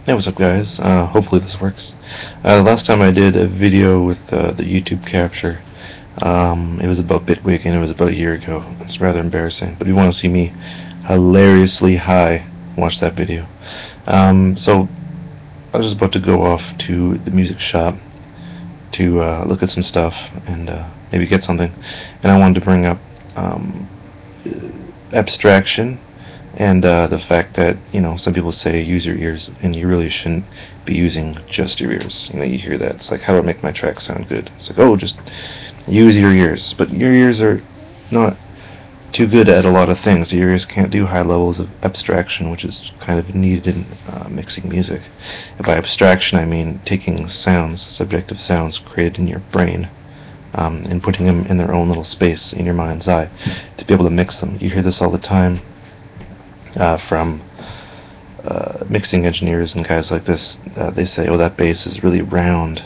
Hey, what's up guys? Hopefully this works. The last time I did a video with the YouTube capture, it was about Bitwig and it was about a year ago. It's rather embarrassing, but if you want to see me hilariously high, watch that video. So I was about to go off to the music shop to look at some stuff and maybe get something, and I wanted to bring up abstraction and the fact that, some people say use your ears, and you really shouldn't be using just your ears. You hear that. It's like, how do I make my track sound good? It's like, oh, just use your ears. But your ears are not too good at a lot of things. Your ears can't do high levels of abstraction, which is kind of needed in mixing music. And by abstraction, I mean taking sounds, subjective sounds created in your brain, and putting them in their own little space in your mind's eye to be able to mix them. You hear this all the time from mixing engineers and guys like this. They say, oh, that bass is really round.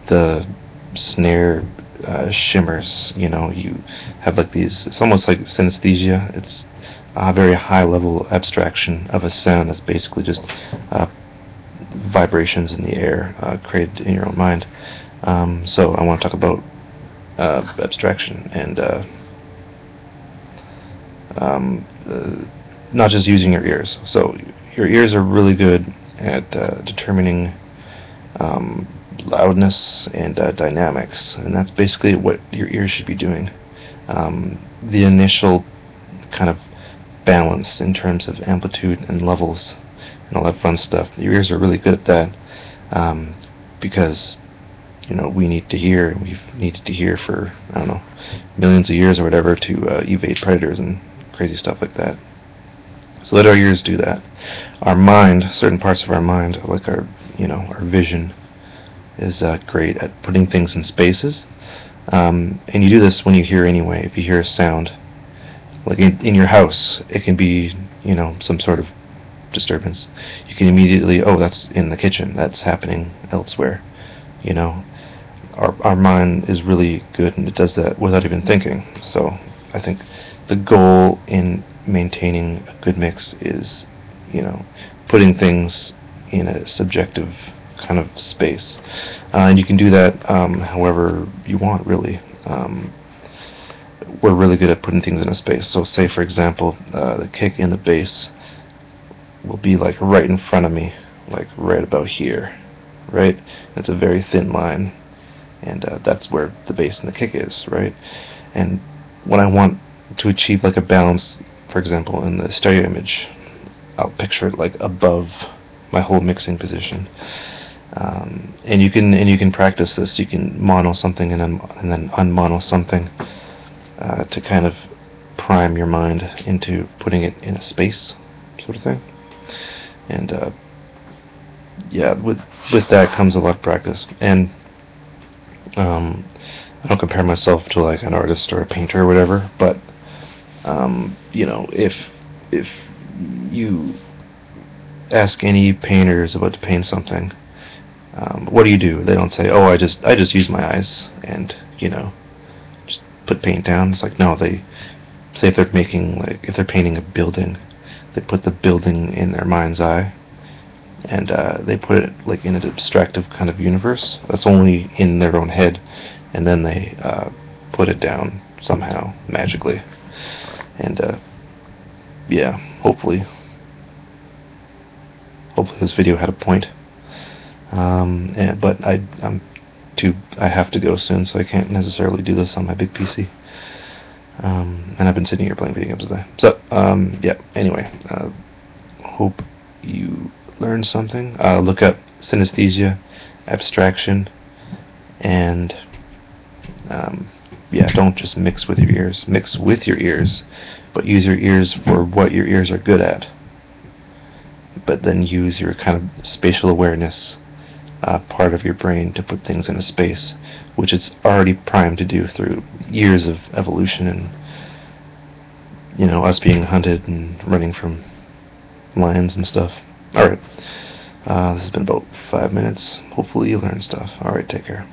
The snare shimmers. You have like these, it's almost like synesthesia. It's a very high level abstraction of a sound that's basically just vibrations in the air created in your own mind. So I want to talk about abstraction and not just using your ears. So your ears are really good at determining loudness and dynamics, and that's basically what your ears should be doing. The initial kind of balance in terms of amplitude and levels and all that fun stuff. Your ears are really good at that because we need to hear, and we've needed to hear for, I don't know, millions of years or whatever, to evade predators and crazy stuff like that. So let our ears do that. Our mind, certain parts of our mind, like our vision, is great at putting things in spaces. And you do this when you hear anyway. If you hear a sound, like in your house, it can be, some sort of disturbance. You can immediately, oh, that's in the kitchen. That's happening elsewhere. Our mind is really good, and it does that without even thinking. So I think the goal in maintaining a good mix is, putting things in a subjective kind of space. And you can do that however you want, really. We're really good at putting things in a space. So say, for example, the kick and the bass will be like right in front of me, like right about here, right? It's a very thin line, and that's where the bass and the kick is, right? And when I want to achieve like a balance, for example, in the stereo image, I'll picture it like above my whole mixing position. And you can practice this. You can mono something and then unmono something to kind of prime your mind into putting it in a space, sort of thing. And yeah, with that comes a lot of practice. And I don't compare myself to like an artist or a painter or whatever, but if you ask any painters about to paint something, what do? They don't say, oh, I just use my eyes and just put paint down. It's like, no, they say if they're painting a building, they put the building in their mind's eye, and they put it like in an abstractive kind of universe that's only in their own head, and then they put it down somehow magically. And yeah, hopefully this video had a point. But I have to go soon, so I can't necessarily do this on my big PC. And I've been sitting here playing video games today. So yeah. Anyway, hope you learned something. Look up synesthesia, abstraction, and yeah, don't just mix with your ears. Mix with your ears, but use your ears for what your ears are good at. But then use your kind of spatial awareness part of your brain to put things in a space, which it's already primed to do through years of evolution and us being hunted and running from lions and stuff. Alright, this has been about 5 minutes. Hopefully you learned stuff. Alright, take care.